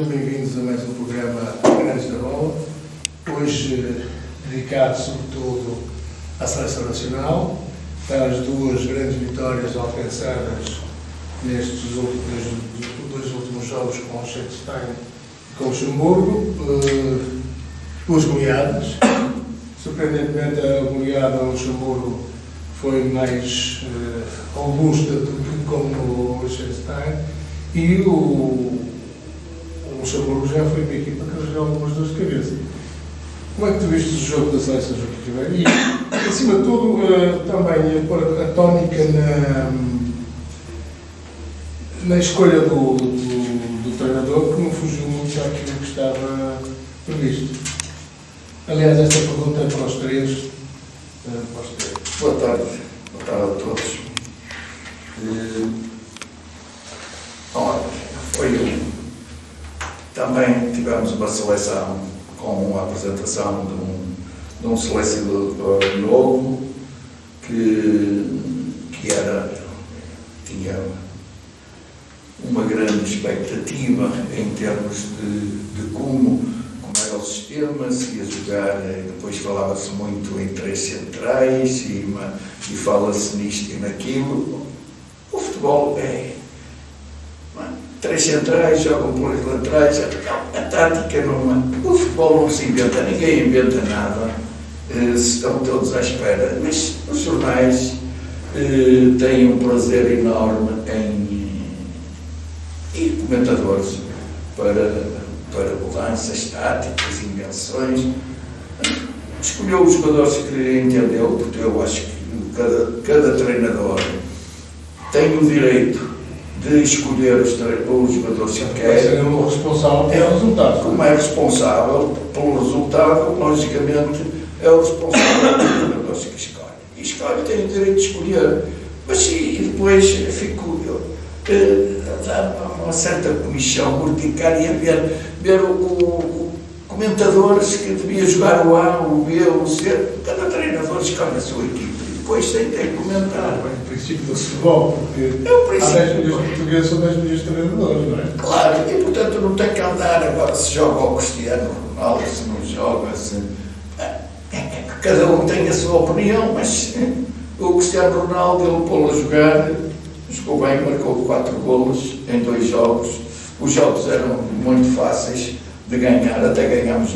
Bem-vindos a mais um programa Grandes da Bola, hoje dedicado sobretudo à Seleção Nacional, para as duas grandes vitórias alcançadas nestes dois últimos jogos com o Liechtenstein e com o Luxemburgo, duas goleadas. Surpreendentemente, a goleada ao Luxemburgo foi mais robusta do que com o Liechtenstein, e o Luxemburgo já foi uma equipa que arranjou algumas dores de cabeça. Como é que tu viste o jogo da Seleção, João Ribeiro? E, acima de tudo, também a tónica na escolha do treinador, que não fugiu muito àquilo que estava previsto. Aliás, esta pergunta é para os três. Boa tarde a todos. Também tivemos uma seleção com a apresentação de um selecionador novo que tinha uma grande expectativa em termos de como era o sistema, se ia jogar. Depois falava-se muito em três centrais e fala-se nisto e naquilo. O futebol é três centrais, jogam por os laterais, a tática não. O futebol não se inventa, ninguém inventa nada, estão todos à espera. Mas os jornais têm um prazer enorme e comentadores para mudanças táticas, invenções. Escolheu os jogadores que entendeu, porque eu acho que cada treinador tem o direito de escolher os jogadores que quer. É o responsável pelo resultado. Como é responsável pelo resultado, logicamente é o responsável pelos jogadores que escolhe. E escolhe, tem o direito de escolher. Mas e depois fico uma certa comissão urticária ver o comentadores que devia jogar o A, o B, o C. Cada treinador escolhe a sua equipe. Depois tem que comentar. O princípio do futebol, porque há 10 milhões de portugueses, são 10 milhões de treinadores, não é? Claro, e portanto não tem que andar agora se joga o Cristiano Ronaldo, se não joga, cada um tem a sua opinião, mas o Cristiano Ronaldo, ele pô-lo a jogar, jogou bem, marcou 4 golos em 2 jogos. Os jogos eram muito fáceis de ganhar, até ganhámos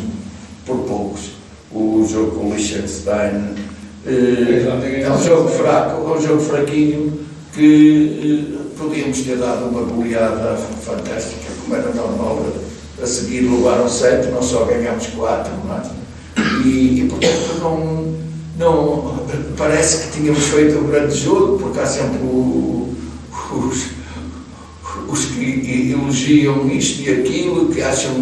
por poucos. O jogo com o Liechtenstein é um jogo fraco, é um jogo fraquinho, que podíamos ter dado uma goleada fantástica, como era normal. A seguir levaram 7, nós só ganhámos 4, não é? E portanto não parece que tínhamos feito um grande jogo, porque há sempre os que elogiam isto e aquilo, que acham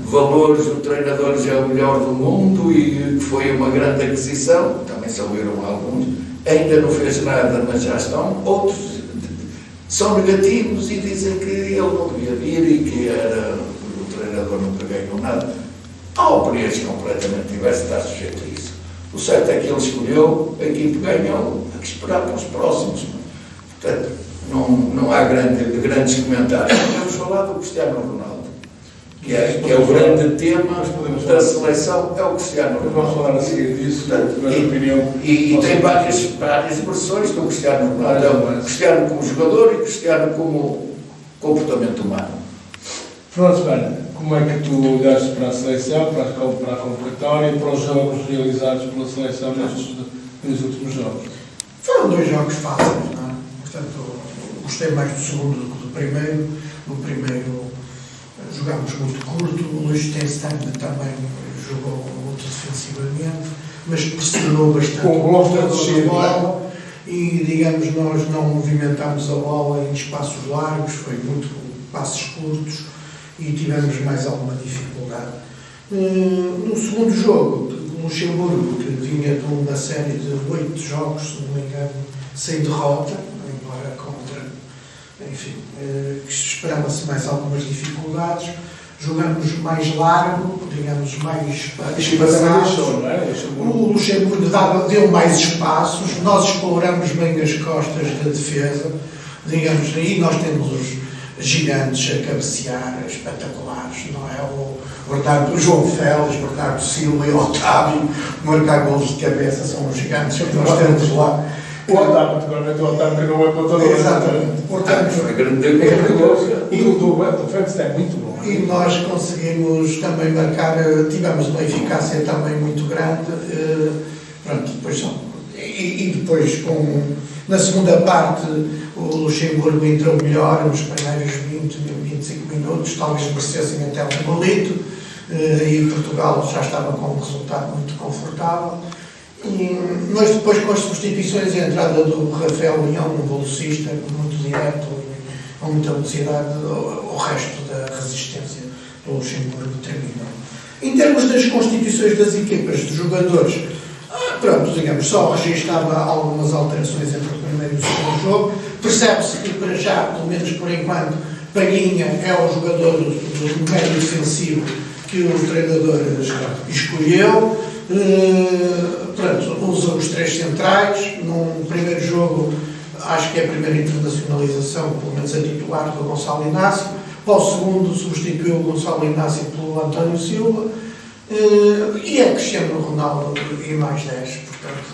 valores, o treinador já é o melhor do mundo e que foi uma grande aquisição. Também saíram alguns, ainda não fez nada, mas já estão. Outros são negativos e dizem que ele não devia vir e que o treinador nunca ganhou nada. Há opiniões completamente diversas, está sujeito a isso. O certo é que ele escolheu, a equipe ganhou, há que esperar para os próximos. Portanto, não há grandes comentários. Vamos falar do Cristiano Ronaldo, que é o grande tema da seleção, é o Cristiano Ronaldo. Vamos falar a seguir disso, e tem várias versões do Cristiano Ronaldo. É o Cristiano como jogador e Cristiano como comportamento humano. Pronto, como é que tu olhaste para a seleção, para a convocatória e para os jogos realizados pela seleção nestes últimos jogos? Foram 2 jogos fáceis, não é? Portanto, gostei mais do segundo do que do primeiro. No primeiro jogámos muito curto, o Liechtenstein também jogou muito defensivamente, mas pressionou bastante com o bloco da bola e, digamos, nós não movimentámos a bola em espaços largos, foi muito passos curtos e tivemos mais alguma dificuldade. No segundo jogo, o Luxemburgo, que vinha de uma série de 8 jogos, se não me engano, sem derrota, embora contra, enfim, que esperava-se mais algumas dificuldades. Jogamos mais largo, digamos, mais espaçados. O Luxemburgo deu mais espaços, nós exploramos bem as costas da defesa, digamos, aí nós temos gigantes a cabecear, espetaculares, não é? O João Félix, Bernardo Silva e Otávio marcar golos de cabeça, são os gigantes que nós temos lá. O Otávio, naturalmente, o Otávio não é pontuador. Exatamente. Portanto, foi grande perigoso. E o do Félix é muito bom. E nós conseguimos também marcar, tivemos uma eficácia também muito grande. Pronto, depois depois, na segunda parte, o Luxemburgo entrou melhor nos primeiros 20, 25 minutos, talvez merecessem até um golito, e Portugal já estava com um resultado muito confortável. Mas depois, com as substituições e a entrada do Rafael Leão, um velocista muito direto e com muita velocidade, o resto da resistência do Luxemburgo terminou. Em termos das constituições das equipas de jogadores, pronto, digamos, só registava algumas alterações entre o primeiro e o segundo jogo. Percebe-se que, para já, pelo menos por enquanto, Palhinha é o jogador do médio defensivo que o treinador escolheu. Pronto, usa os três centrais. No primeiro jogo, acho que é a primeira internacionalização, pelo menos a titular, do Gonçalo Inácio. Para o segundo, substituiu o Gonçalo Inácio pelo António Silva. E é Cristiano Ronaldo e mais 10, portanto,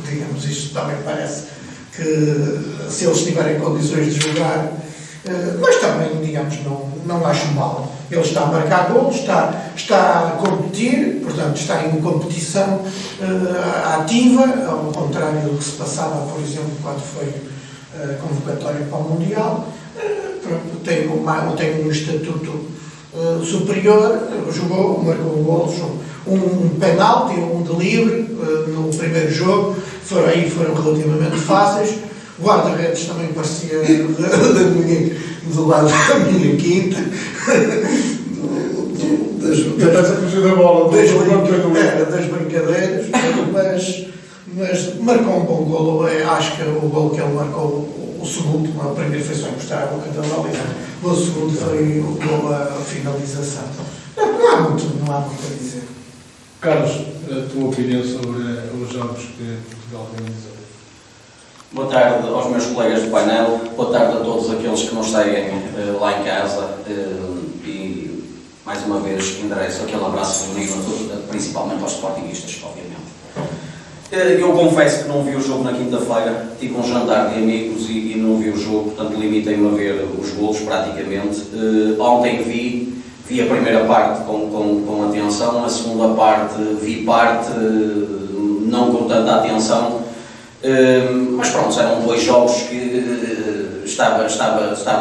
digamos, isto também parece que, se eles tiverem condições de jogar, mas também, digamos, não acho mal. Ele está a marcar golos, está a competir, portanto, está em competição ativa, ao contrário do que se passava, por exemplo, quando foi a convocatória para o Mundial. Tem um estatuto superior, jogou, marcou golos, um penalti, um de livre no primeiro jogo, foram relativamente fáceis. O guarda-redes também parecia do lado da minha quinta. Das brincadeiras, mas marcou um bom golo. Acho que o golo que ele marcou, o segundo, a primeira foi só encostar a boca da bola, o segundo foi o golo, a finalização. Não há muito a dizer. Carlos, a tua opinião sobre os jogos que Portugal realizou? Boa tarde aos meus colegas do painel, boa tarde a todos aqueles que nos seguem lá em casa e, mais uma vez, endereço aquele abraço feminino, principalmente aos sportinguistas, obviamente. Eu confesso que não vi o jogo na quinta-feira, tive um jantar de amigos e não vi o jogo, portanto limitei-me a ver os golos praticamente. Ontem vi a primeira parte com atenção, a segunda parte vi parte não com tanta atenção, mas pronto, eram dois jogos que estava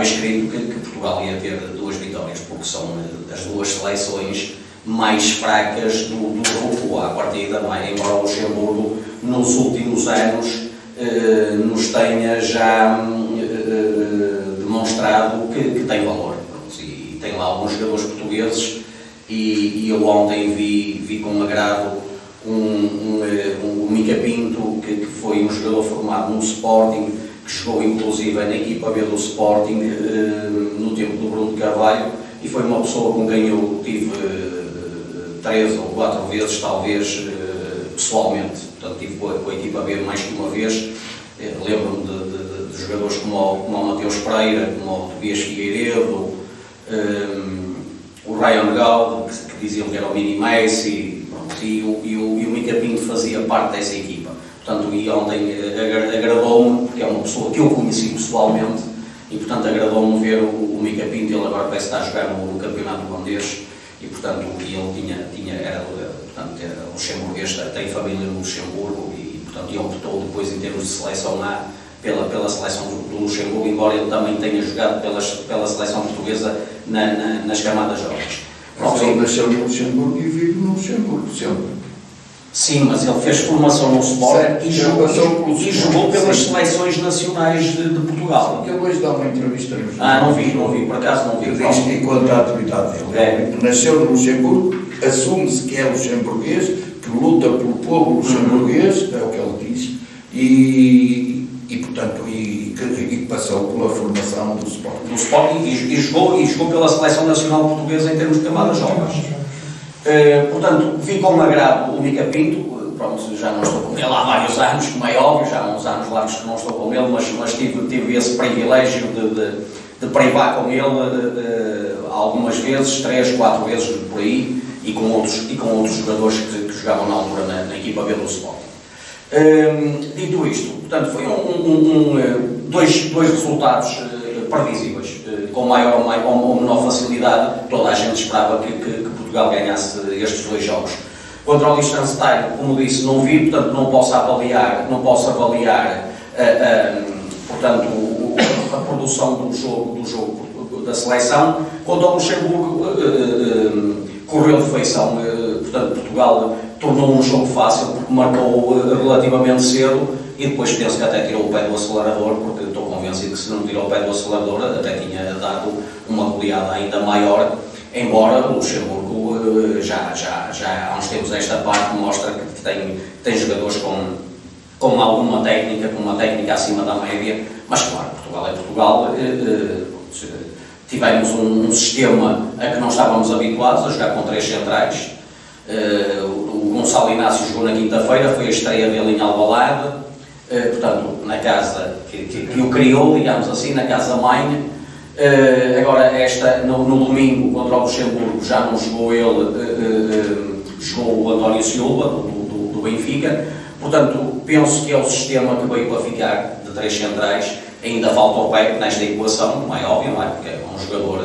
escrito que Portugal ia ter duas vitórias, porque são as duas seleções mais fracas do grupo A partida, embora o Luxemburgo nos últimos anos nos tenha já demonstrado que tem valor. E tem lá alguns jogadores portugueses e eu ontem vi com agrado o Mica Pinto, que foi um jogador formado no Sporting, que jogou inclusive na equipa B do Sporting no tempo do Bruno de Carvalho, e foi uma pessoa com quem eu tive 3 ou 4 vezes, talvez, pessoalmente. Portanto, tive com a equipa B mais que uma vez. Lembro-me de jogadores como o Mateus Pereira, como o Tobias Figueiredo, o Ryan Gaud, que diziam que era o Mini Messi, e o Mica Pinto fazia parte dessa equipa. Portanto, e ontem agradou-me, porque é uma pessoa que eu conheci pessoalmente, e portanto agradou-me ver o Mica Pinto. Ele agora parece estar a jogar no campeonato holandês, e portanto ele era luxemburguês, tem família no Luxemburgo, e portanto ele optou depois, em termos de seleção A, pela seleção do Luxemburgo, embora ele também tenha jogado pela seleção portuguesa nas camadas jovens. Mas ele nasceu no Luxemburgo e vive no Luxemburgo, sempre. Sim, mas ele fez formação no Sporting e jogou pelas seleções nacionais de Portugal. Ele hoje dá uma entrevista no jornal. Não vi, por acaso não vi. Ele diz que, enquanto a atividade dele, nasceu no Luxemburgo, assume-se que é luxemburguês, que luta pelo povo luxemburguês, é o que ele diz, e portanto, que passou pela formação do Sporting. Do Sporting e jogou pela seleção nacional portuguesa em termos de camadas jovens. Portanto, vi com agrado o Mica Pinto. Pronto, já não estou com ele há vários anos, como é óbvio, já há uns anos largos que não estou com ele, mas tive esse privilégio de privar com ele algumas vezes, 3, 4 vezes por aí, e com outros jogadores que jogavam na altura na equipa B do Sporting. Dito isto, portanto, foi dois resultados previsíveis, com maior ou menor facilidade. Toda a gente esperava que Portugal ganhasse estes 2 jogos. Contra o Liechtenstein, como disse, não vi, portanto não posso avaliar portanto, a produção do jogo da seleção. Contra o Luxemburgo, correu de feição, portanto Portugal tornou um jogo fácil porque marcou relativamente cedo e depois penso que até tirou o pé do acelerador, porque estou convencido que se não tirou o pé do acelerador até tinha dado uma goleada ainda maior, embora o Luxemburgo já há uns tempos esta parte mostra que tem jogadores com alguma técnica, com uma técnica acima da média, mas claro, Portugal é Portugal. Tivemos um sistema a que não estávamos habituados, a jogar com 3 centrais. O Gonçalo Inácio jogou na quinta-feira, foi a estreia dele em Alvalade, portanto, na casa que o criou, digamos assim, na casa-mãe. Agora, no domingo, contra o Luxemburgo, já não jogou ele, jogou o António Silva, do Benfica. Portanto, penso que é o sistema que veio para ficar, de 3 centrais. Ainda falta o Pepe nesta equação, como é óbvio, não é? Porque é um jogador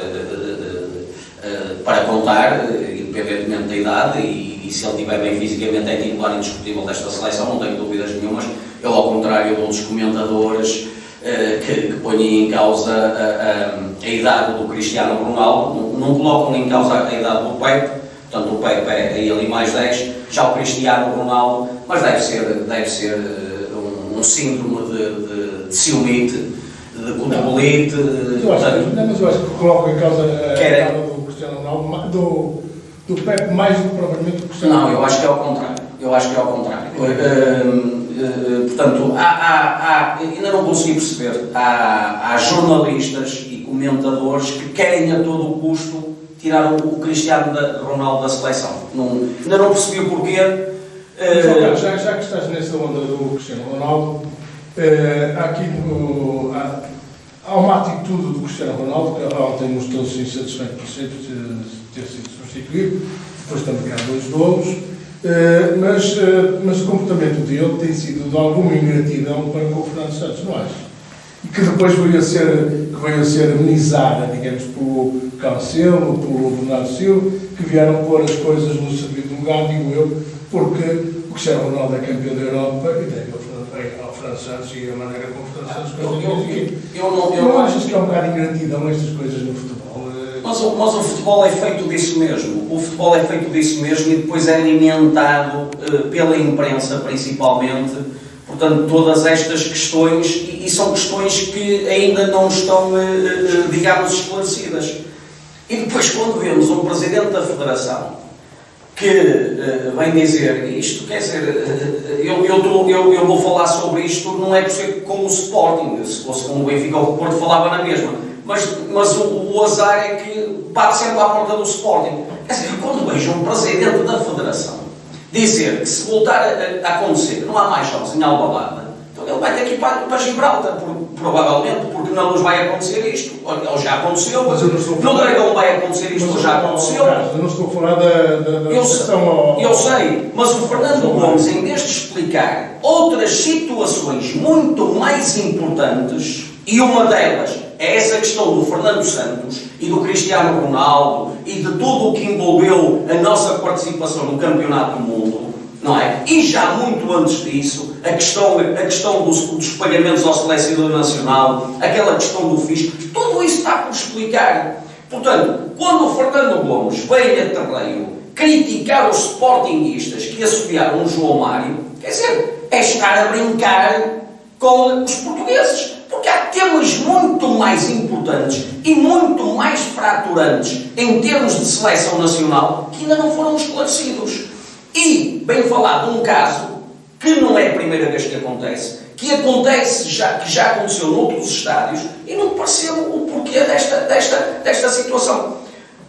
para contar, independentemente da idade, e se ele estiver bem fisicamente é titular indiscutível desta seleção, não tenho dúvidas nenhumas. Ele, ao contrário de outros comentadores que põem em causa a idade do Cristiano Ronaldo, não colocam em causa a idade do Pepe. Portanto, o Pepe é ele mais 10, já o Cristiano Ronaldo, mas deve ser um síndrome de ciumite, de cotovelite. Eu acho que coloco em causa a idade do Cristiano Ronaldo, do Pepe, mais do que propriamente do Cristiano Ronaldo. Não, eu acho que é ao contrário. Portanto, ainda não consegui perceber, há jornalistas e comentadores que querem a todo o custo tirar o Cristiano Ronaldo da seleção. Ainda não percebi o porquê. Já que estás nessa onda do Cristiano Ronaldo, há uma atitude do Cristiano Ronaldo que ontem mostrou-se insatisfeito por ter sido substituído, depois também há 2 golos, mas o comportamento dele tem sido de alguma ingratidão para com o Fernando Santos, não acho? E que depois veio a ser amenizada, digamos, pelo Cancelo, pelo Bernardo Silva, que vieram pôr as coisas no serviço lugar, digo eu, porque o Cristiano Ronaldo é campeão da Europa e deve ao Fernando Santos e a maneira como o Fernando Santos não achas que é um bocado ingratidão estas coisas no futebol? Mas o futebol é feito disso mesmo. O futebol é feito disso mesmo e depois é alimentado pela imprensa, principalmente. Portanto, todas estas questões, e são questões que ainda não estão, digamos, esclarecidas. E depois, quando vemos um Presidente da Federação que vem dizer isto, quer dizer, eu vou falar sobre isto, não é por ser como o Sporting, se fosse como o Benfica ou o Porto falava na mesma, mas o azar é que bate sempre à porta do Sporting. Quer dizer, quando vejo um Presidente da Federação dizer que se voltar a acontecer, não há mais jogos em Alvalade, então ele vai ter que ir para Gibraltar, provavelmente, porque na Luz vai acontecer isto, ou já aconteceu, no Dragão vai acontecer isto, ou já aconteceu. Eu não estou a falar da eu sei, mas o Fernando Gomes, em vez de explicar outras situações muito mais importantes, e uma delas é essa questão do Fernando Santos e do Cristiano Ronaldo e de tudo o que envolveu a nossa participação no Campeonato do Mundo, não é? E já muito antes disso, a questão dos pagamentos ao selecionador nacional, aquela questão do fisco, tudo isso está por explicar. Portanto, quando o Fernando Gomes veio a terreiro criticar os sportinguistas que assobiaram o João Mário, quer dizer, é estar a brincar com os portugueses. Porque há temas muito mais importantes e muito mais fraturantes em termos de seleção nacional que ainda não foram esclarecidos. E, bem falado, um caso que não é a primeira vez que acontece, que já aconteceu noutros estádios e não percebo o porquê desta situação.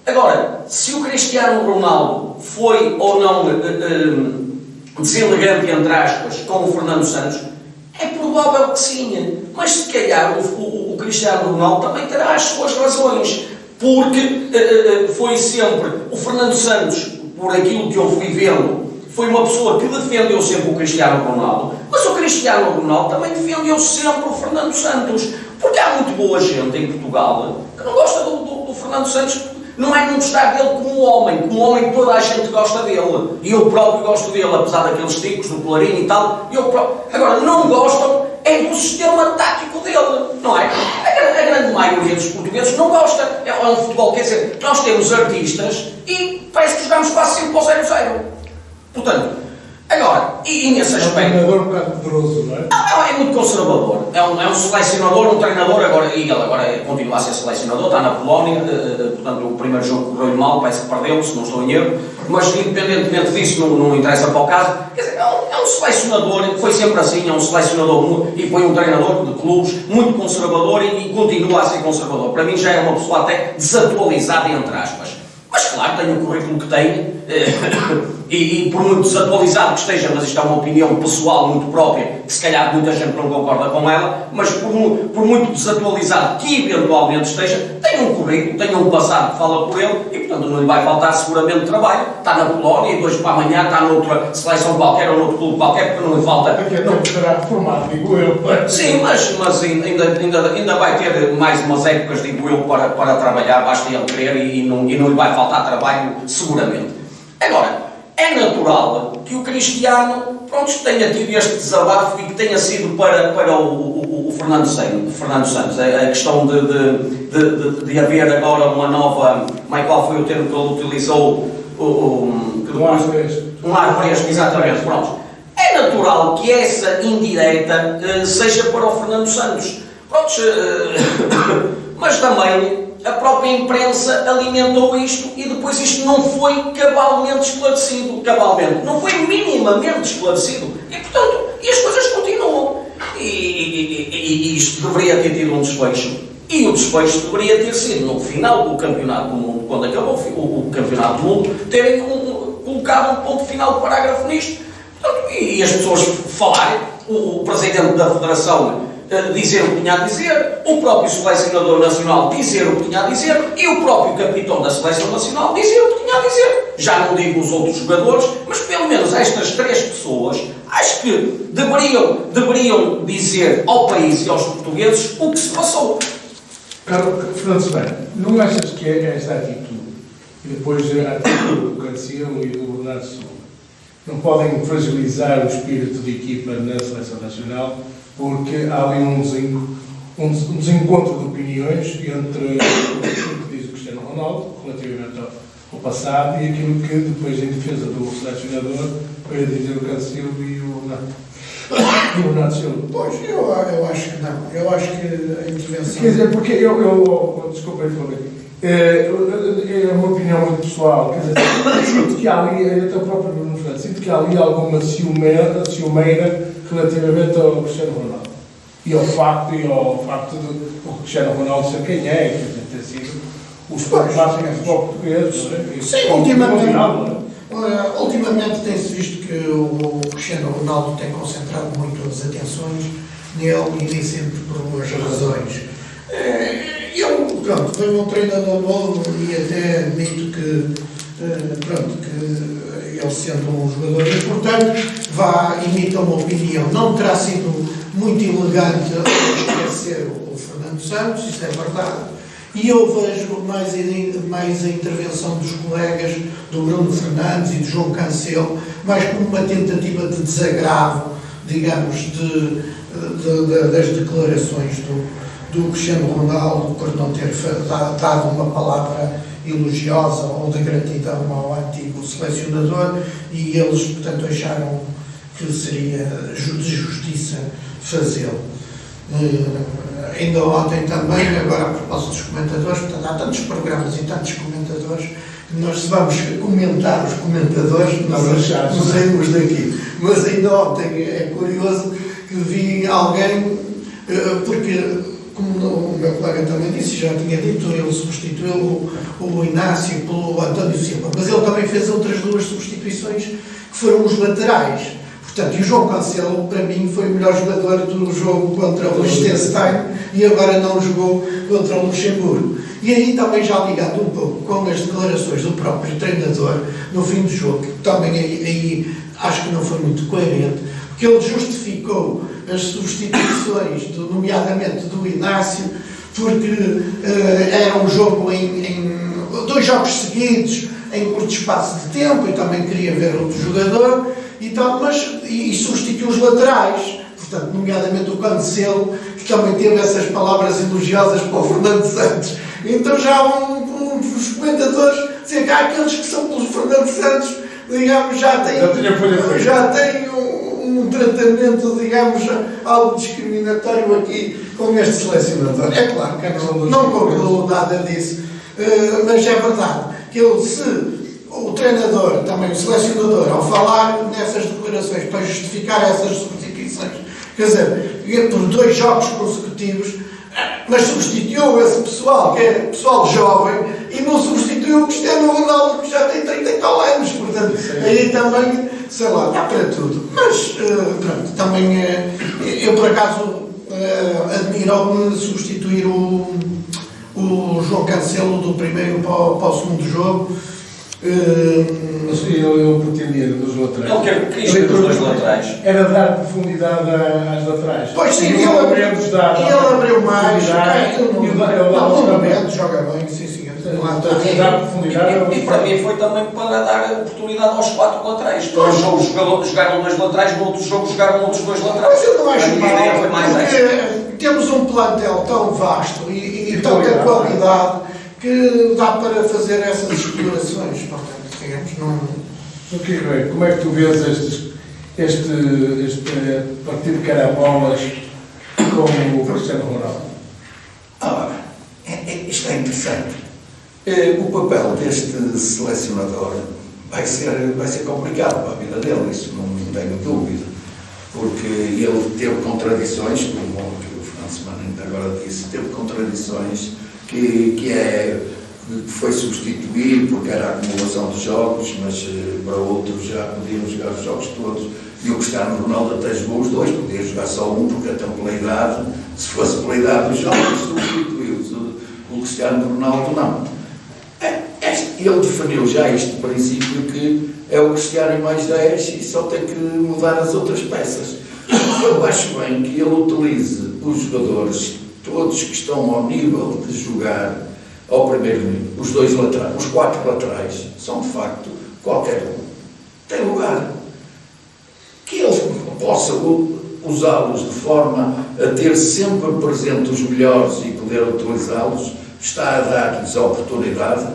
Agora, se o Cristiano Ronaldo foi ou não deselegante, entre aspas, com o Fernando Santos, é provável que sim, mas se calhar o Cristiano Ronaldo também terá as suas razões, porque foi sempre o Fernando Santos, por aquilo que eu fui vendo, foi uma pessoa que defendeu sempre o Cristiano Ronaldo, mas o Cristiano Ronaldo também defendeu sempre o Fernando Santos, porque há muito boa gente em Portugal que não gosta do Fernando Santos, não é não gostar dele como homem toda a gente gosta dele, e eu próprio gosto dele, apesar daqueles ticos do Clarim e tal, agora não gostam é do sistema tático dele, não é? A grande maioria dos portugueses não gosta, é um futebol, quer dizer, nós temos artistas e parece que jogamos quase sempre para o 0-0. Portanto, agora, e nesse aspecto... É um treinador um bocado poderoso, não é? Não, é muito conservador. É um selecionador, um treinador, e ele agora continua a ser selecionador, está na Polónia, portanto o primeiro jogo correu mal, parece que perdeu, se não estou em erro, mas independentemente disso, não interessa para o caso. Quer dizer, é um selecionador, foi sempre assim, é um selecionador e foi um treinador de clubes muito conservador e continua a ser conservador. Para mim já é uma pessoa até desatualizada, entre aspas. Mas claro, tem o currículo que tem, e por muito desatualizado que esteja, mas isto é uma opinião pessoal muito própria, que se calhar muita gente não concorda com ela, mas por muito desatualizado que eventualmente esteja, tem um currículo, tem um passado que fala por ele, e portanto não lhe vai faltar seguramente trabalho. Está na Polónia e de hoje para amanhã está noutra seleção qualquer ou noutro clube qualquer, porque não lhe falta. Porque não será reformado, digo eu. Sim, mas ainda vai ter mais umas épocas, digo eu, para trabalhar, basta ele querer e não lhe vai faltar trabalho, seguramente. Agora, é natural que o Cristiano, tenha tido este desabafo e que tenha sido para o Fernando Santos. A questão de haver agora uma nova, qual foi o termo que ele utilizou? Um ar fresco. Exatamente, pronto. É natural que essa indireta seja para o Fernando Santos. Mas também a própria imprensa alimentou isto e depois isto não foi cabalmente esclarecido. Não foi minimamente esclarecido. E, portanto, as coisas continuam. E isto deveria ter tido um desfecho. E o desfecho deveria ter sido, no final do Campeonato do Mundo, quando acabou o Campeonato do Mundo, terem colocado um ponto final de parágrafo nisto. Portanto, e as pessoas falarem, o Presidente da Federação dizer o que tinha a dizer, o próprio Selecionador Nacional dizer o que tinha a dizer e o próprio Capitão da Seleção Nacional dizer o que tinha a dizer. Já não digo os outros jogadores, mas pelo menos estas três pessoas acho que deveriam dizer ao país e aos portugueses o que se passou. Carlos, Fernando Sebem, não achas que esta atitude e depois a atitude do Cancelo e do Bernardo Silva não podem fragilizar o espírito de equipa na Seleção Nacional, porque há ali um desencontro de opiniões entre aquilo que diz o Cristiano Ronaldo relativamente ao passado e aquilo que depois, em defesa do selecionador, veio dizer o Cancelo e o Bernardo Silva? Pois, eu acho que não. Eu acho que a intervenção... Quer dizer, porque desculpa, é uma opinião muito pessoal, quer dizer, sinto que há ali, até o próprio Bruno Fernandes, sinto que há ali alguma ciumeira relativamente ao Cristiano Ronaldo. E ao facto de o Cristiano Ronaldo ser quem é, quer dizer, ter sido os máximos de futebol português. Sim, ultimamente tem-se visto que o Cristiano Ronaldo tem concentrado muito as atenções nele e nem sempre por boas razões. Foi um treinador novo e até admito que ele sendo um jogador importante, imita uma opinião. Não terá sido muito elegante esquecer o Fernando Santos, isso é verdade. E eu vejo mais a intervenção dos colegas do Bruno Fernandes e do João Cancelo, mais como uma tentativa de desagravo, digamos, das declarações do Cristiano Ronaldo por não ter dado uma palavra elogiosa ou de gratidão ao antigo selecionador, e eles, portanto, acharam que seria de justiça fazê-lo. Ainda ontem também, agora a propósito dos comentadores, portanto, há tantos programas e tantos comentadores que nós, se vamos comentar os comentadores, não saímos daqui. Mas ainda ontem é curioso que vi alguém, porque, como o meu colega também disse, já tinha dito, ele substituiu o Inácio pelo António Silva, mas ele também fez outras duas substituições que foram os laterais. Portanto, e o João Cancelo, para mim, foi o melhor jogador do jogo contra o Liechtenstein e agora não jogou contra o Luxemburgo. E aí também já ligado um pouco com as declarações do próprio treinador no fim do jogo, que também aí acho que não foi muito coerente, porque ele justificou as substituições, nomeadamente do Inácio, porque era um jogo em 2 jogos seguidos, em curto espaço de tempo, e também queria ver outro jogador, e substituiu os laterais, portanto, nomeadamente o Cancelo, que também teve essas palavras elogiosas para o Fernando Santos. Então já os comentadores dizem que há aqueles que são pelos Fernando Santos, digamos, já têm um tratamento, digamos, algo discriminatório aqui com este selecionador. É claro que não concluo nada disso, mas é verdade que o treinador, também o selecionador, ao falar nessas declarações para justificar essas substituições, quer dizer, por 2 jogos consecutivos, mas substituiu esse pessoal, que é pessoal jovem, e não substituiu o Cristiano Ronaldo, que já tem 30 e tal anos, portanto, aí também, sei lá, dá para tudo. Mas, pronto, também, eu por acaso admiro-me substituir o João Cancelo do primeiro para o segundo jogo. Eu pretendia dos laterais. Ele quis dos 2 laterais. Era dar profundidade às laterais. Pois sim, ele abriu mais. Algum momento joga bem, sim, sim. Dar profundidade. E para mim foi também para dar oportunidade aos 4 laterais. Para um jogo jogaram 2 laterais, no outro jogo jogaram outros 2 laterais. Mas eu não acho mal, a ideia foi mais porque temos um plantel tão vasto e tanta qualidade que dá para fazer essas explorações, portanto, digamos, não... Como é que tu vês este partido de carabolas com o Cristiano Ronaldo? Isto é interessante. O papel deste selecionador vai ser complicado para a vida dele, isso não tenho dúvida, porque ele teve contradições, como o Fernando ainda agora disse, teve contradições que foi substituir porque era a acumulação de jogos, mas para outros já podiam jogar os jogos todos, e o Cristiano Ronaldo até jogou os 2, podia jogar só um, porque até pela idade, se fosse pela idade dos jogos, substituiu-se. O Cristiano Ronaldo não. Ele definiu já este princípio que é o Cristiano e mais 10 e só tem que mudar as outras peças. Eu acho bem que ele utilize os jogadores todos que estão ao nível de jogar ao primeiro nível, os 2 laterais, os 4 laterais, são de facto, qualquer um tem lugar. Que ele possa usá-los de forma a ter sempre presente os melhores e poder utilizá-los, está a dar-lhes a oportunidade?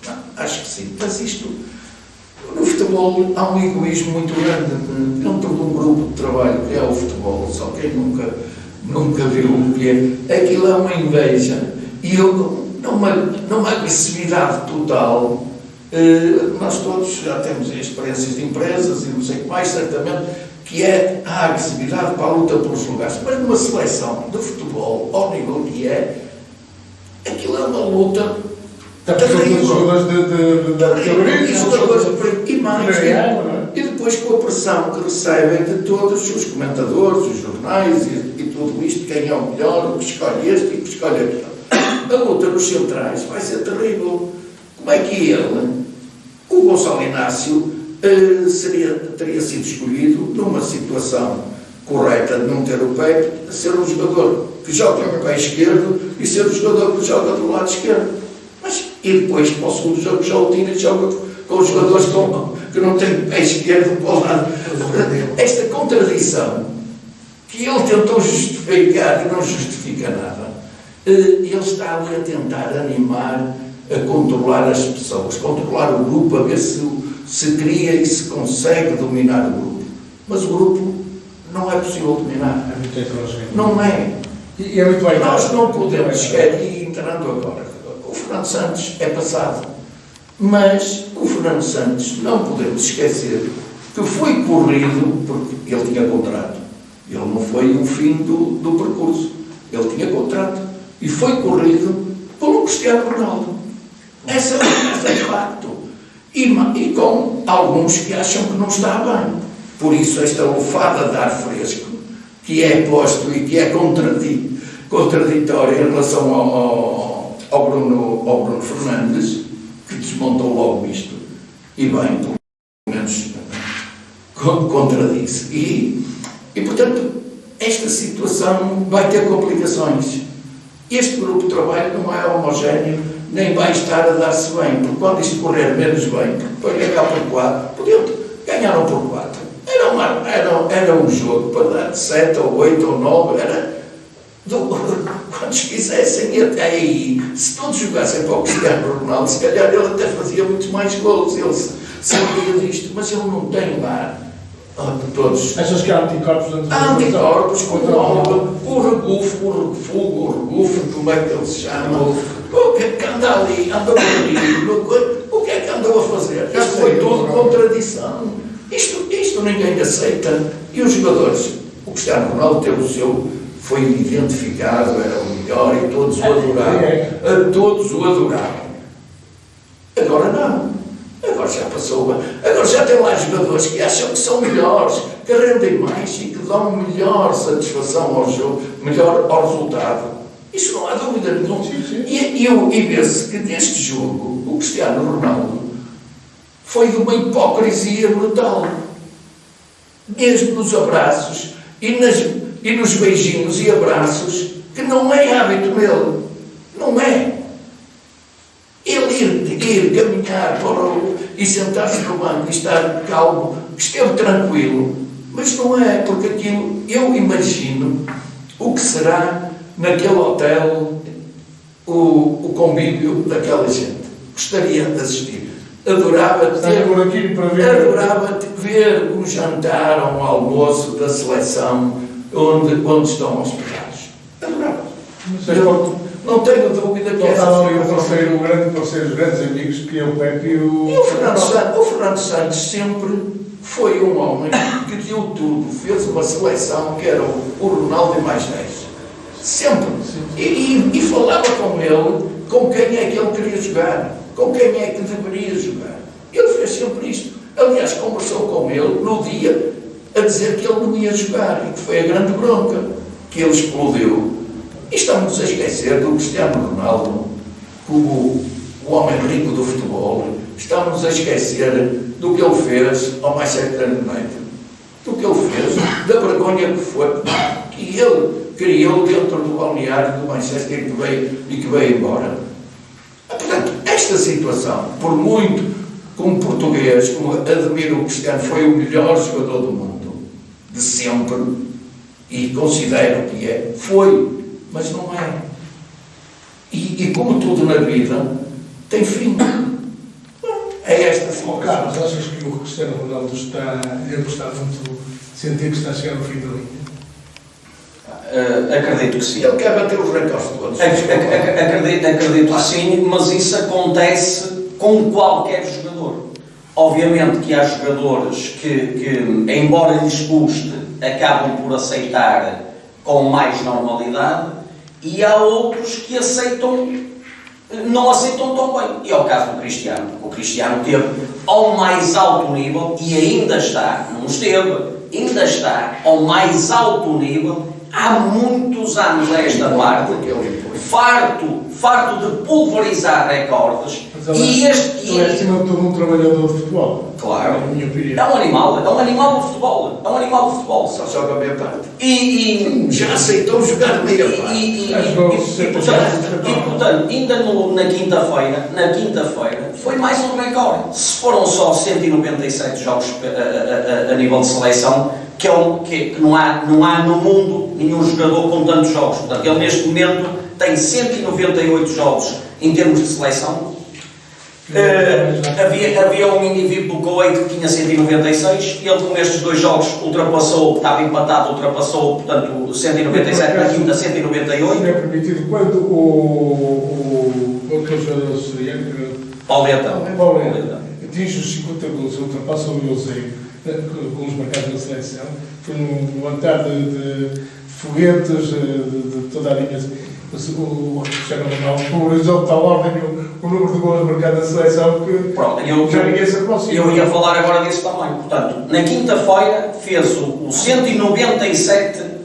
Não, acho que sim. Mas isto, no futebol, há um egoísmo muito grande dentro de um grupo de trabalho que é o futebol, só quem nunca viu o que é. Aquilo é uma inveja e numa agressividade total. Nós todos já temos experiências de empresas e não sei o que mais, certamente, que é a agressividade para a luta pelos lugares. Mas numa seleção de futebol, ao nível que aquilo é uma luta. E depois com a pressão que recebem de todos os comentadores, os jornais e tudo isto, quem é o melhor, o que escolhe este e o que escolhe aquele. A luta nos centrais vai ser terrível. Como é que o Gonçalo Inácio, teria sido escolhido numa situação correta de não ter o pé, a ser um jogador que joga com o pé esquerdo e ser o jogador que joga do lado esquerdo. E depois, para o segundo jogo, já o tira e joga com os jogadores que não têm pé esquerdo para o lado. Esta contradição que ele tentou justificar e não justifica nada, ele está ali a tentar animar, a controlar as pessoas, controlar o grupo, a ver se cria e se consegue dominar o grupo. Mas o grupo não é possível dominar. É muito heterogéneo. Não é. E é muito bem. Nós não podemos sequer ir entrando agora. O Fernando Santos é passado. Mas o Fernando Santos, não podemos esquecer que foi corrido, porque ele tinha contrato. Ele não foi o fim do percurso. Ele tinha contrato. E foi corrido pelo Cristiano Ronaldo. Essa é facto. E com alguns que acham que não está bem. Por isso, esta lufada de ar fresco, que é posto e que é contraditório em relação ao Bruno Fernandes, que desmontou logo isto, e bem, pelo menos contradiz. E, portanto, esta situação vai ter complicações. Este grupo de trabalho não é homogéneo, nem vai estar a dar-se bem, porque quando isto correr menos bem, porque depois ganhar por 4, ganharam por 4. Era um jogo para dar 7 ou 8 ou 9, quantos quisessem, e até aí, se todos jogassem para o Cristiano Ronaldo, se calhar ele até fazia muitos mais golos, ele sabia disto, mas ele não tem lá todos. Achas que há anticorpos? Há anticorpos, como o regufo, como é que ele se chama? O que é que anda ali? Anda por ali? O que é que andou a fazer? Isto foi tudo contradição. Isto ninguém aceita. E os jogadores, o Cristiano Ronaldo teve o seu, foi identificado, era o melhor e todos o adoravam. Todos o adoravam. Agora não. Agora já passou. Agora já tem lá jogadores que acham que são melhores, que rendem mais e que dão melhor satisfação ao jogo, melhor ao resultado. Isso não há dúvida nenhuma. E vê-se que neste jogo o Cristiano Ronaldo foi de uma hipocrisia brutal. Mesmo nos abraços e nos beijinhos e abraços, que não é hábito dele. Não é. Ele ir caminhar e sentar-se no banco e estar calmo, esteve tranquilo, mas não é, porque aquilo, eu imagino o que será naquele hotel o convívio daquela gente. Gostaria de assistir. Adorava ver um jantar ou um almoço da seleção onde estão hospedados. Adorava. Não tenho dúvida que os grandes amigos que é o Pepe e o... E o Fernando Santos sempre foi um homem que deu tudo, fez uma seleção que era o Ronaldo e mais 10. Sempre. E falava com ele, com quem é que ele queria jogar, com quem é que deveria jogar. Ele fez sempre isto. Aliás, conversou com ele no dia a dizer que ele não ia jogar, e que foi a grande bronca, que ele explodiu. E estamos a esquecer do Cristiano Ronaldo como o homem rico do futebol. Estamos a esquecer do que ele fez ao Manchester United, do que ele fez, da vergonha que foi, que ele criou dentro do balneário do Manchester e que veio embora. Portanto, esta situação, por muito como português, como admiro o Cristiano, foi o melhor jogador do mundo, de sempre, e considero que é, foi. Mas não é. E como tudo na vida, tem fim. É esta situação. Carlos, achas que o Cristiano Ronaldo está muito... sentir que está a chegar ao fim da linha? Acredito que sim. Ele quer bater os recordes todos. Acredito que sim, mas isso acontece com qualquer jogador. Obviamente que há jogadores que embora lhes custe, acabam por aceitar com mais normalidade, e há outros que não aceitam tão bem. E é o caso do Cristiano. O Cristiano esteve ao mais alto nível e ainda está, não esteve, ainda está ao mais alto nível há muitos anos a esta parte, farto de pulverizar recordes. E este é, acima de tudo, um trabalhador de futebol. Claro. Na minha opinião. É um animal de futebol. É um animal de futebol. Só joga meia parte. E já aceitou jogar meia parte. E portanto, ainda na quinta-feira, foi mais um recorde. Se foram só 197 jogos a nível de seleção, que não há no mundo nenhum jogador com tantos jogos. Portanto, ele neste momento tem 198 jogos em termos de seleção. Havia um indivíduo do Kuwait que tinha 196, ele com estes dois jogos estava empatado, ultrapassou, portanto, 197 na quinta, 198. Se é permitido, quando aquele jogador australiano, Pauleta, atinge os 50 gols, ultrapassa o Eusébio, gols marcados na seleção, foi um levantar de foguetes de toda a linha. o Cristiano Ronaldo polarizou de tal ordem o número de gols marcados na seleção que Pronto, já ninguém se aproxima. eu ia falar agora disso também. Portanto, na quinta-feira fez o 197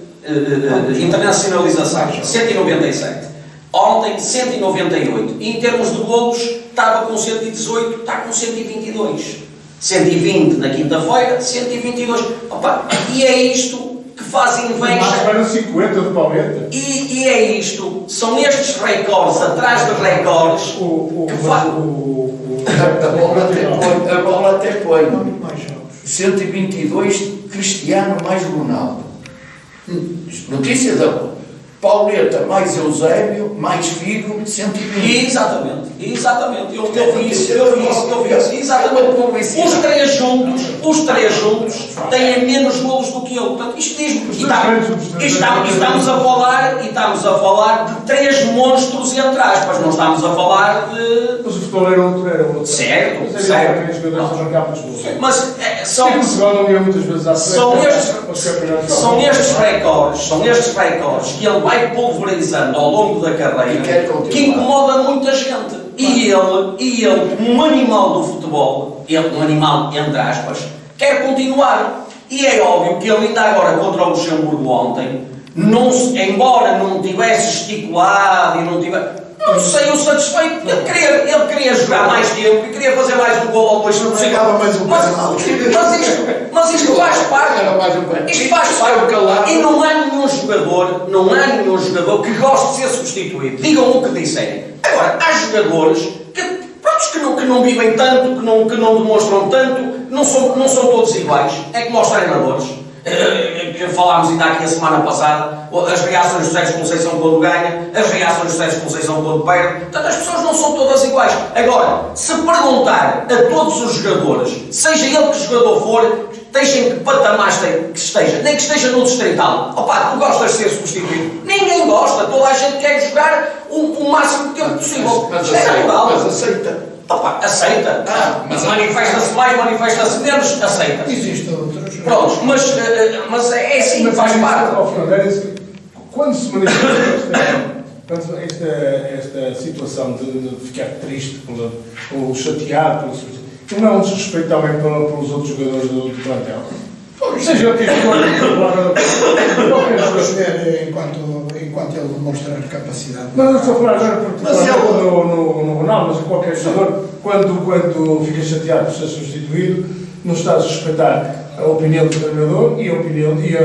internacionalizações. 197. Ontem, 198. E em termos de golos, estava com 118, está com 122. 120 na quinta-feira, 122. Opa, e é isto que faz Mas inveja. para 50 do Palmeiras. E é isto, são estes recordes atrás de recordes que fazem. A bola até põe. Muito mais jogos. 122, Cristiano mais Ronaldo. Notícia da bola. Pauleta mais Eusébio mais Figo, 120. Exatamente. Eu vi isso. Exatamente. Os três juntos têm menos golos do que ele. Portanto, isto diz-me. E estamos a falar de três monstros entre aspas. Não estamos a falar de. Mas o futebol era outro. Certo. Mas são estes recordes que ele vai pulverizando ao longo da carreira que incomoda muita gente. E ele, como um animal do futebol, um animal entre aspas, quer continuar. E é óbvio que ele ainda agora contra o Luxemburgo ontem, embora não tivesse gesticulado e não tivesse. Não saiu satisfeito. Ele queria jogar mais tempo e queria fazer mais um gol ou dois. Não chegava mais um penal. Mas isto faz parte. Isto faz parte. E não há nenhum jogador que goste de ser substituído. Digam o que disserem. Agora, há jogadores que não vivem tanto, que não demonstram tanto, não são todos iguais. É como os treinadores. Que falámos ainda aqui a semana passada, as reações do Sérgio Conceição quando ganha, as reações do Sérgio Conceição quando perde. Portanto, as pessoas não são todas iguais. Agora, se perguntar a todos os jogadores, seja ele que jogador for, esteja em que patamar que esteja, nem que esteja no distrital, opá, tu gostas de ser substituído? Ninguém gosta, toda a gente quer jogar o máximo de tempo possível. Mas é natural. Mas aceita. Opa, aceita. Mas manifesta-se mais, manifesta-se menos, aceita. Existe outros. Pronto, mas é assim, faz parte. Quando se manifesta esta situação de ficar triste ou chateado, não é um desrespeito também pelos outros jogadores do plantel? Seja o que enquanto ele demonstrar capacidade. Mas eu estou a falar agora porque no Ronaldo, mas qualquer jogador, quando fica chateado por ser substituído, não está a respeitar a opinião do treinador e a opinião e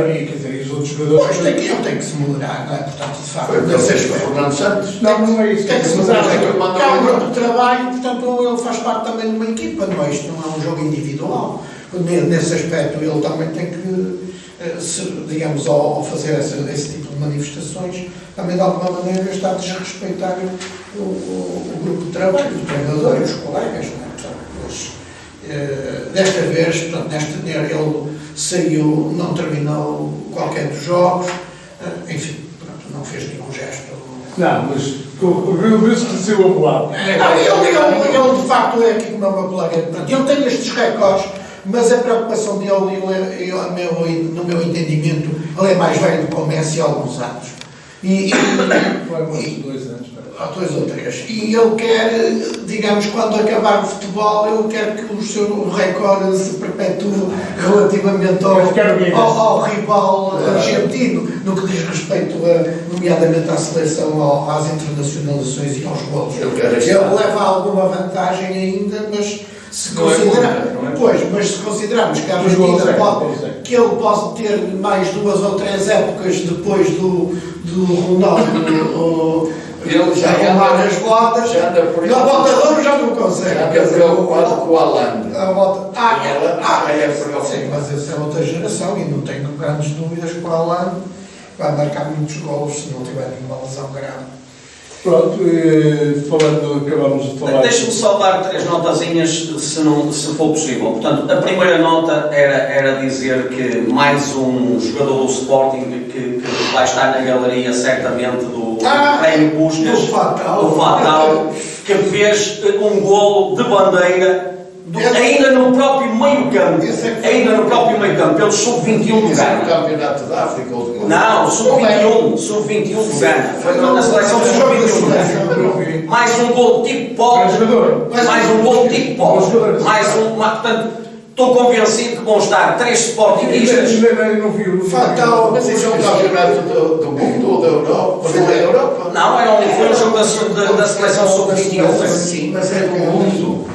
os outros jogadores. Pois ele tem que se moderar, não é? Portanto, de facto, o Fernando Santos. Não é isso. Tem que se moderar. Há um grupo de trabalho, portanto, ele faz parte também de uma equipa, não é? Isto não é um jogo individual. Nesse aspecto, ele também tem que, digamos, ao fazer esse tipo de manifestações, também de alguma maneira está a desrespeitar o grupo de trabalho, o treinador e os colegas, não é? Portanto, desta vez, portanto, ele saiu, não terminou qualquer dos jogos, enfim, pronto, não fez nenhum gesto. Não, mas viu-se que saiu abolado. Ele de facto é aqui como é o meu colega, portanto, ele tem estes recordes, mas a preocupação dele, no meu entendimento, ele é mais velho do que o Messi há alguns anos. Foi 2 anos. Há 2 ou 3. E ele quer, digamos, quando acabar o futebol, ele quer que o seu recorde se perpetue relativamente ao rival argentino, no que diz respeito, nomeadamente à seleção, às internacionalizações e aos golos. Ele leva alguma vantagem ainda, mas se considerarmos que a Argentina que ele pode ter mais 2 ou 3 épocas depois do Ronaldo ele já arrumar as botas, na volta de ouro já não consegue. Já anda preocupado com o Haaland. Sim, mas essa é outra geração e não tenho grandes dúvidas que o Haaland vai marcar muitos golos se não tiver nenhuma lesão grave. Pronto, acabamos de falar. Deixe-me só dar 3 notazinhas, se for possível. Portanto, a primeira nota era dizer que mais um jogador do Sporting que vai estar na galeria, certamente, do Prémio Puskas, do Fatal, que fez um golo de bandeira ainda no próprio meio campo, pelo sub-21 do Isso é no Ghana. Campeonato da África ou do Não, sub-21 do Ghana. Foi na seleção sub-21 do Ghana. Mais um gol tipo pop, mais um gol tipo pop, portanto, estou convencido que vão estar 3 sportingistas. Mas isso é um campeonato do mundo ou da Europa? Não é Europa? Não, foi um jogo da seleção sub-21. Sim, mas é do mundo.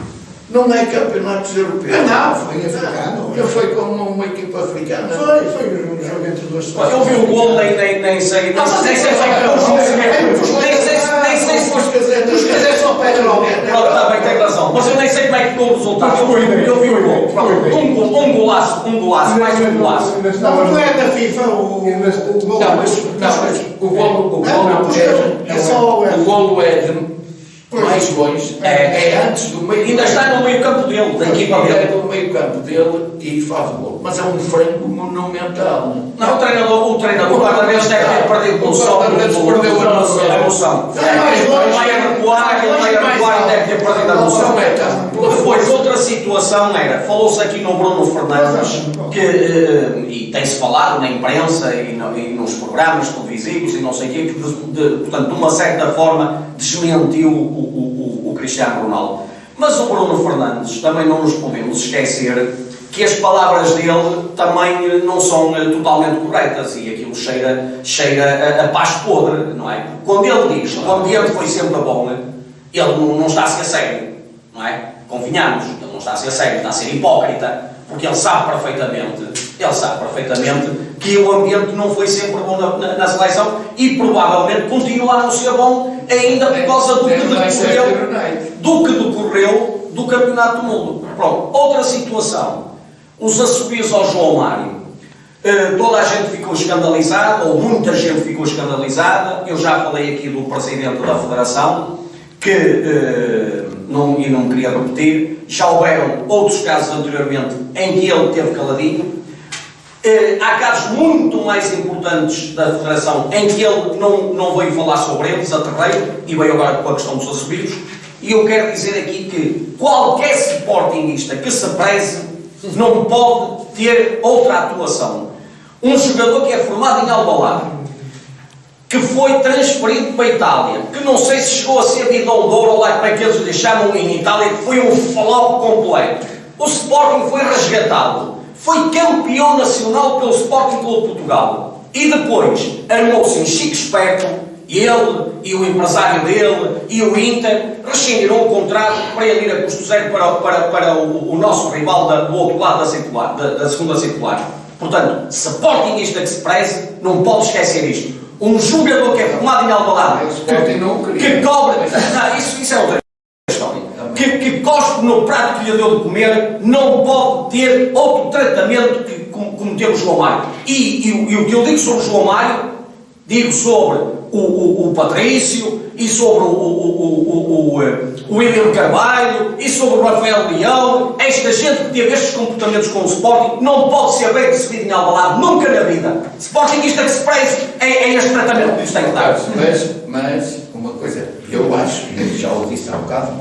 Não é campeonatos europeus. Não, foi africano. Foi como uma equipa africana. Foi um jogo entre duas seleções. Eu vi o gol, nem sei. Nem sei se é só petróleo. Está bem, tem razão. Mas eu nem sei como é que ficou o resultado. Eu vi o gol. Um golaço, mais um golaço. Não é da FIFA o gol. Não, mas o golo é de mais longe, é antes do meio. Ainda está no meio campo dele, da equipa É dele. do meio campo dele e faz o golo. Mas é um frango monumental. Não, o treinador, o guarda-redes deve ter perdido o som. Perdeu a noção. Ele vai recuar e deve ter perdido a noção. Depois, outra situação falou-se aqui no Bruno Fernandes, e tem-se falado na imprensa e nos programas televisivos e não sei o quê, que portanto, de uma certa forma, desmentiu o Cristiano Ronaldo. Mas o Bruno Fernandes, também não nos podemos esquecer que as palavras dele também não são totalmente corretas e aquilo cheira a paz podre, não é? Quando ele diz que o ambiente foi sempre bom, ele não está a ser sério, não é? Convenhamos, ele não está a ser sério, está a ser hipócrita, porque ele sabe perfeitamente que o ambiente não foi sempre bom na seleção e provavelmente continua a não ser bom ainda por causa do que decorreu do Campeonato do Mundo. Pronto, outra situação, os assobios ao João Mário. Toda a gente ficou escandalizada, ou muita gente ficou escandalizada. Eu já falei aqui do Presidente da Federação, que, não me queria repetir, já houveram outros casos anteriormente em que ele teve caladinho. Há casos muito mais importantes da Federação em que ele não veio falar sobre eles a terreiro e veio agora com a questão dos assobios. E eu quero dizer aqui que qualquer sportingista que se preze não pode ter outra atuação. Um jogador que é formado em Alvalade, que foi transferido para a Itália, que não sei se chegou a ser bidão de ouro, ou lá como é que eles lhe chamam em Itália, que foi um flop completo. O Sporting foi resgatado, foi campeão nacional pelo Sporting Clube de Portugal. E depois armou-se um chique esperto, ele e o empresário dele e o Inter rescindiram o contrato para ele ir a custo zero para o nosso rival do outro lado da segunda circular. Portanto, Sportingista que se preze, não pode esquecer isto. Um jogador que é formado em Alvalade, que cobra... Não, isso é outra história. Que cospe no prato que lhe deu de comer, não pode ter outro tratamento como teve o João Mário. E o que eu digo sobre o João Mário, digo sobre o Patrício, e sobre o William Carvalho, e sobre o Rafael Leão. Esta gente que teve estes comportamentos com o Sporting não pode ser bem recebido em Alvalade, nunca na vida. Sportingista que se preze é este tratamento que lhes tem que dar. Mas uma coisa, eu acho, e já o disse há um bocado,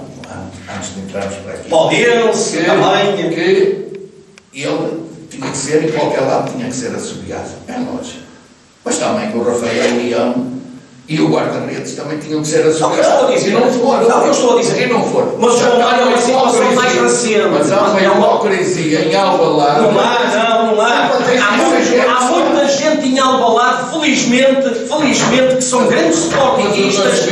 antes de entrarmos para aqui, Pode-se também que ele tinha que ser, em qualquer lado tinha que ser assobiado, é lógico. Mas também o Rafael Leão e o guarda-redes também tinham que ser assobiados. Não, o que eu estou a dizer. E não for. Mas o João Mário é uma situação mais recente. Mas há uma hipocrisia em Alvalade. Não há. Há muita gente em Alvalade, felizmente, que são grandes sportingistas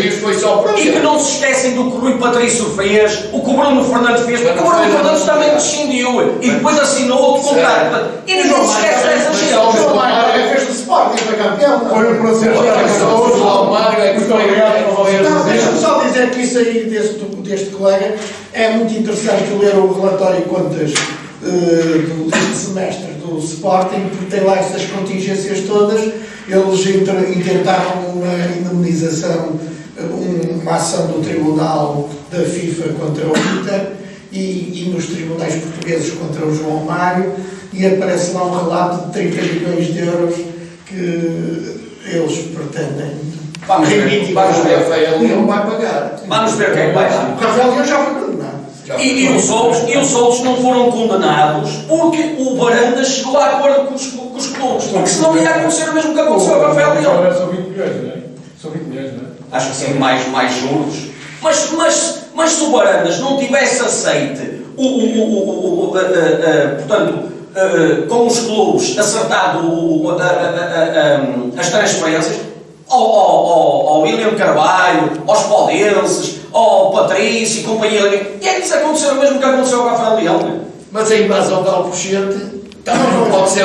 e que não se esquecem do que o Rui Patrício fez, o que o Bruno Fernandes fez, porque o Bruno Fernandes também rescindiu e depois assinou outro contrato. E ninguém se esquece dessa gente. O João Mário fez do Sporting, foi campeão. Foi um processo Deixa-me só dizer que isso aí deste colega é muito interessante ler o relatório de contas deste semestre do Sporting, porque tem lá essas contingências todas. Eles intentaram uma indemnização, uma ação do Tribunal da FIFA contra o Inter e nos tribunais portugueses contra o João Mário, e aparece lá um relato de 30 milhões de euros que eles pretendem. Vamos ver. Rafael Leão vai pagar. Vamos ver quem vai. O Rafael Leão já foi condenado. E os outros não foram condenados porque o Varandas chegou a acordo com os clubes. Porque senão ia acontecer o mesmo que aconteceu ao Rafael Leão. São 20 milhões, não é? São 20 milhões, não é? Acho que sim, mais juros. Mas se o Varandas não tivesse aceite, portanto, com os clubes, acertado as transferências, ao William Carvalho, aos Podenses, ao Patrício e companhia, e é que isso aconteceu o mesmo que aconteceu ao Rafael Leão. Mas a invasão de Alcochete também não pode ser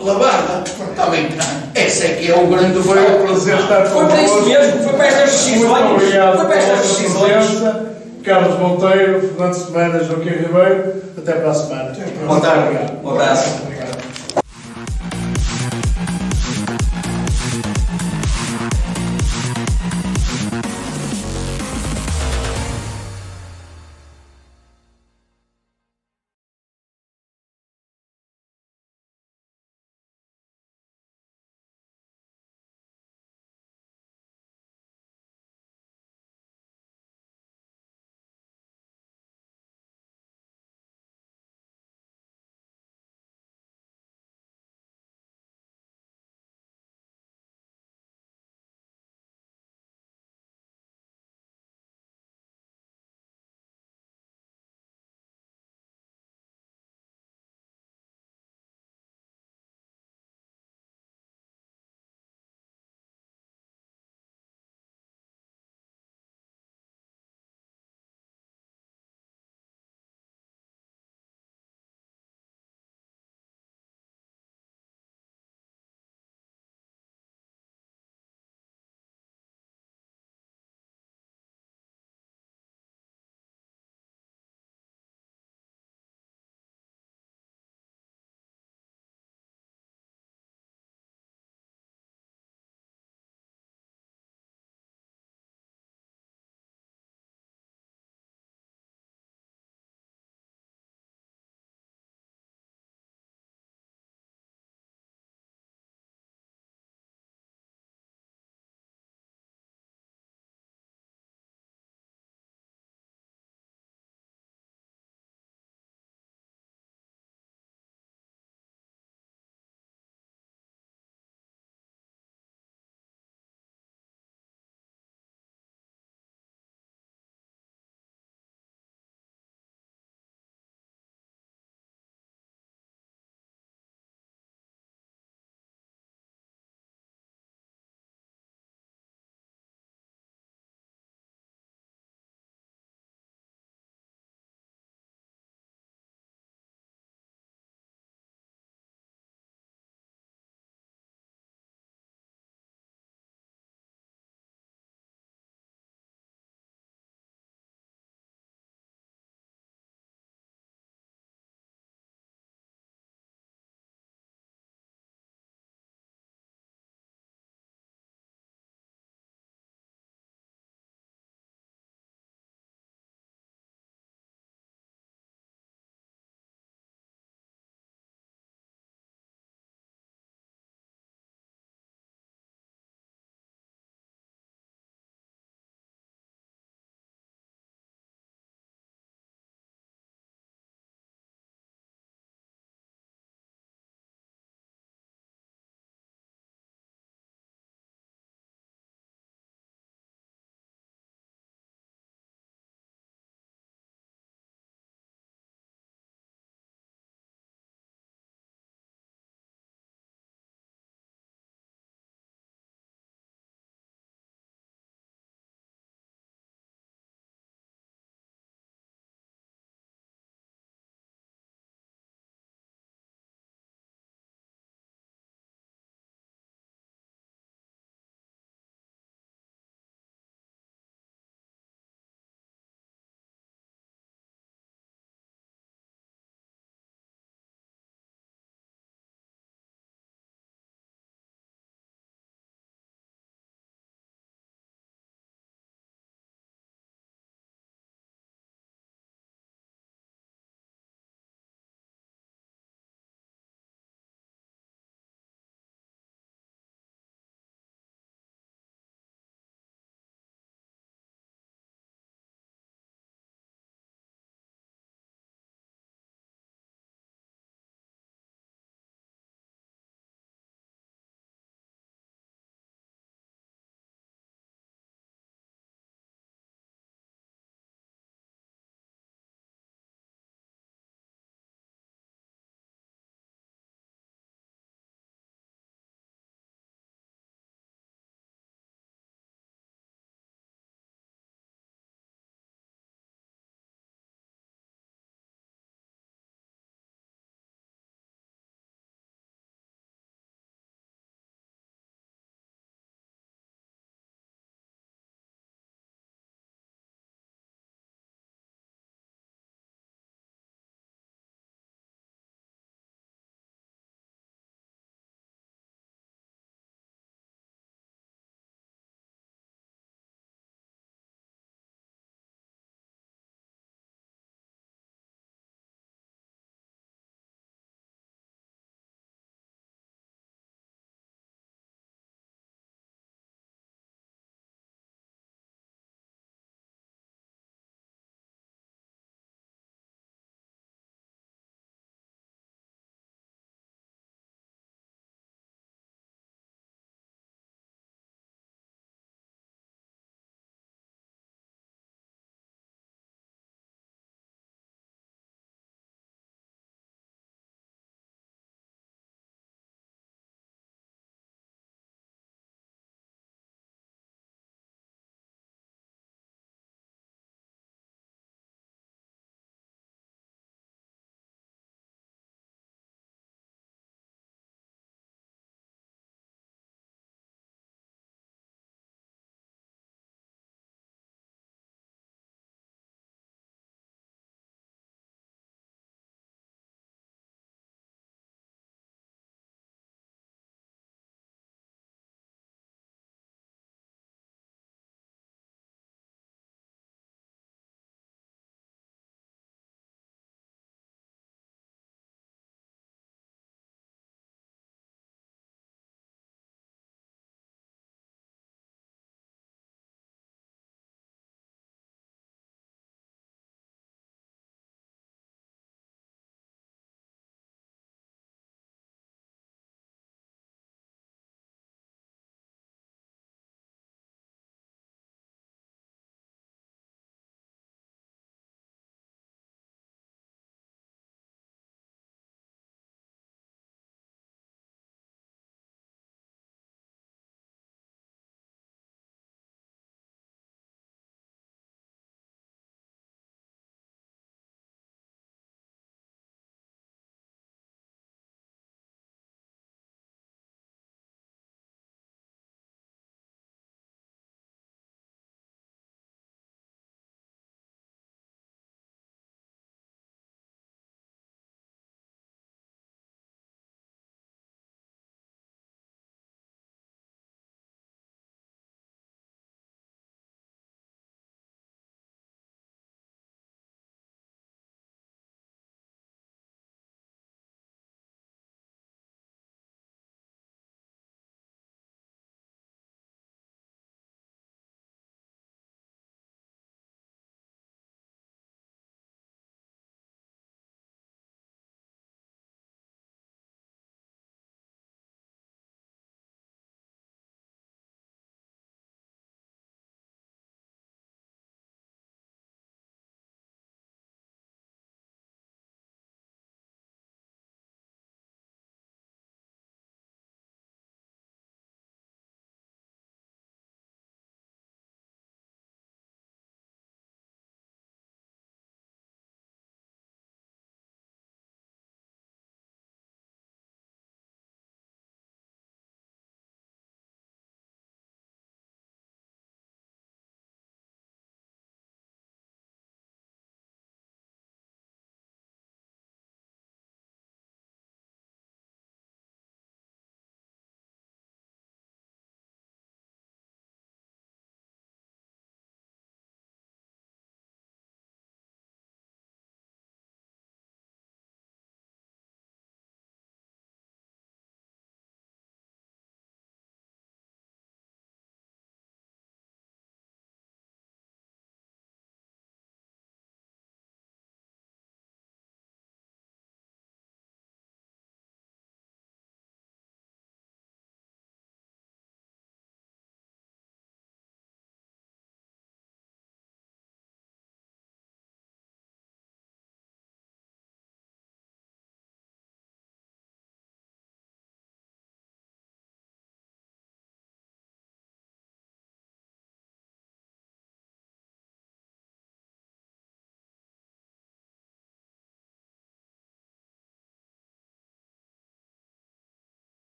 lavada. Também, esse é que é o grande Foi um prazer estar Foi para isso mesmo, foi para estas decisões. Muito obrigado Foi para estas pela decisões. presença. Carlos Monteiro, Fernando Semana, Joaquim Ribeiro. Até para a semana. Boa tarde. Um abraço.